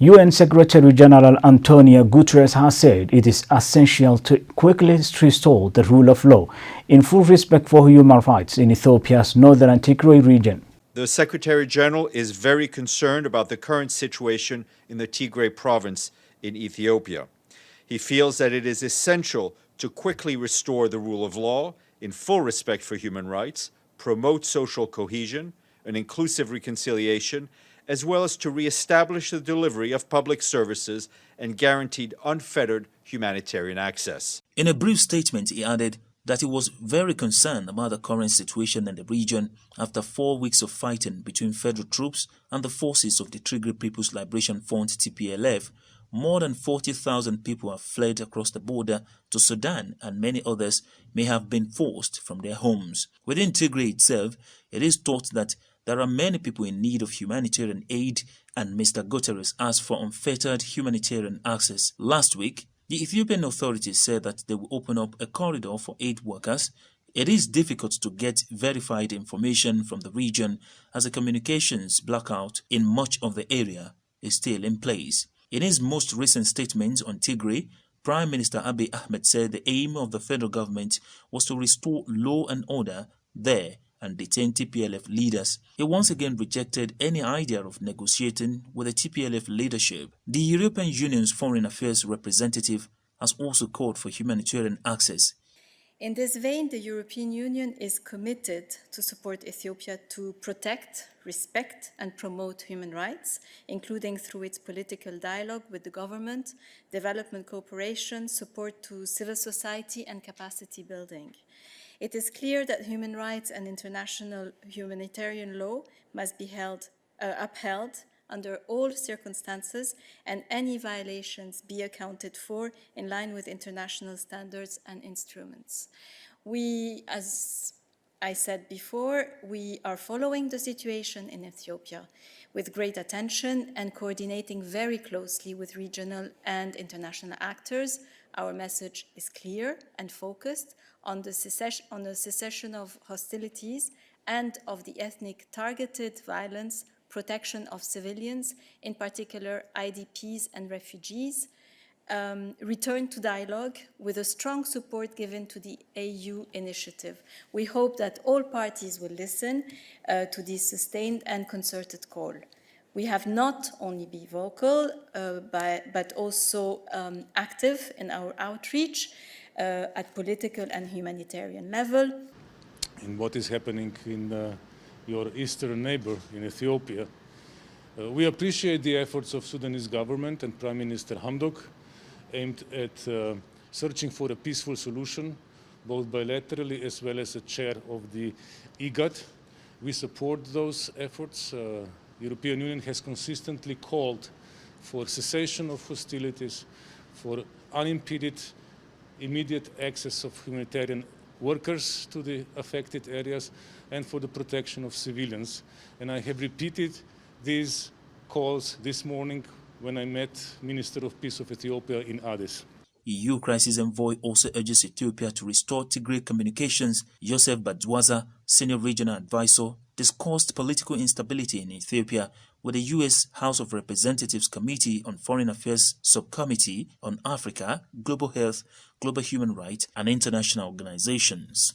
UN Secretary General Antonio Guterres has said it is essential to quickly restore the rule of law in full respect for human rights in Ethiopia's northern Tigray region. The Secretary General is very concerned about the current situation in the Tigray province in Ethiopia. He feels that it is essential to quickly restore the rule of law in full respect for human rights, promote social cohesion, an inclusive reconciliation, as well as to re-establish the delivery of public services and guaranteed unfettered humanitarian access. In a brief statement, he added that he was very concerned about the current situation in the region after 4 weeks of fighting between federal troops and the forces of the Tigray People's Liberation Front (TPLF). More than 40,000 people have fled across the border to Sudan, and many others may have been forced from their homes. Within Tigray itself, it is thought that there are many people in need of humanitarian aid, and Mr. Guterres asked for unfettered humanitarian access. Last week, the Ethiopian authorities said that they will open up a corridor for aid workers. It is difficult to get verified information from the region as a communications blackout in much of the area is still in place. In his most recent statement on Tigray, Prime Minister Abiy Ahmed said the aim of the federal government was to restore law and order there and detain TPLF leaders. He once again rejected any idea of negotiating with the TPLF leadership. The European Union's Foreign Affairs representative has also called for humanitarian access. In this vein, the European Union is committed to support Ethiopia to protect, respect, and promote human rights, including through its political dialogue with the government, development cooperation, support to civil society, and capacity building. It is clear that human rights and international humanitarian law must be upheld under all circumstances, and any violations be accounted for in line with international standards and instruments. We, as I said before, we are following the situation in Ethiopia with great attention and coordinating very closely with regional and international actors. Our message is clear and focused on the cessation of hostilities and of the ethnic targeted violence, protection of civilians, in particular IDPs and refugees, return to dialogue with a strong support given to the AU initiative. We hope that all parties will listen to this sustained and concerted call. We have not only been vocal, but also active in our outreach at political and humanitarian level. In what is happening in your eastern neighbor in Ethiopia, we appreciate the efforts of Sudanese government and Prime Minister Hamdok aimed at searching for a peaceful solution, both bilaterally as well as a chair of the IGAD. We support those efforts. European Union has consistently called for cessation of hostilities, for unimpeded immediate access of humanitarian workers to the affected areas, and for the protection of civilians. And I have repeated these calls this morning when I met Minister of Peace of Ethiopia in Addis. EU crisis envoy also urges Ethiopia to restore Tigray communications. Joseph Badwaza, senior regional advisor, discussed political instability in Ethiopia with the U.S. House of Representatives Committee on Foreign Affairs Subcommittee on Africa, Global Health, Global Human Rights, and International Organizations.